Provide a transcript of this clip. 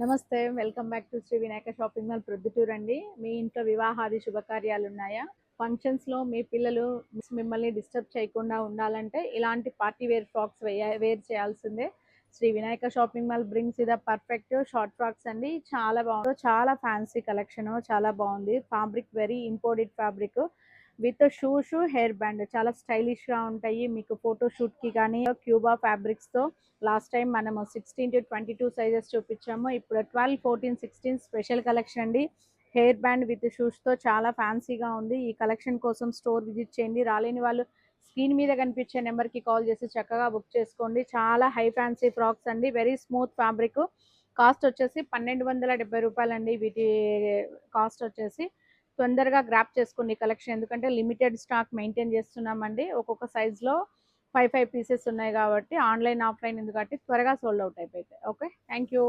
నమస్తే. Welcome back to Shri Vinayaka shopping mall Proddatur అండి. మీ ఇంట్లో వివాహాది శుభకార్యాలున్నాయా? ఫంక్షన్స్‌లో మీ పిల్లలు మిమ్మల్ని డిస్టర్బ్ చేయకుండా ఉండాలంటే ఇలాంటి పార్టీ వేర్ ఫ్రాక్స్ వేర్ చేయాల్సిందే. Shri Vinayaka shopping mall brings the perfect short frocks అండి. చాలా బాగుంది. చాలా ఫ్యాన్సీ కలెక్షన్ చాలా బాగుంది. Fabric very imported fabric with hair band చాలా స్టైలిష్‌గా ఉంటాయి. మీకు ఫోటో షూట్‌కి కానీ క్యూబా ఫ్యాబ్రిక్స్‌తో లాస్ట్ టైం మనము 16-22 సైజెస్ చూపించాము. ఇప్పుడు 12, 14, 16 స్పెషల్ కలెక్షన్ అండి. హెయిర్ బ్యాండ్ విత్ షూస్తో చాలా ఫ్యాన్సీగా ఉంది. ఈ కలెక్షన్ కోసం స్టోర్ విజిట్ చేయండి. రాలేని వాళ్ళు స్క్రీన్ మీద కనిపించే నెంబర్కి కాల్ చేసి చక్కగా బుక్ చేసుకోండి. చాలా హై ఫ్యాన్సీ ఫ్రాక్స్ అండి. Very smooth fabric. కాస్ట్ వచ్చేసి రూ. 1270 అండి. వీటి కాస్ట్ వచ్చేసి తొందరగా గ్రాప్ చేసుకోండి కలెక్షన్, ఎందుకంటే లిమిటెడ్ స్టాక్ మెయింటైన్ చేస్తున్నామండి. ఒక్కొక్క సైజ్లో 5 పీసెస్ ఉన్నాయి కాబట్టి ఆన్లైన్ ఆఫ్లైన్ ఎందుకంటే త్వరగా సోల్డ్ అవుట్ అయిపోతాయి. Okay, thank you.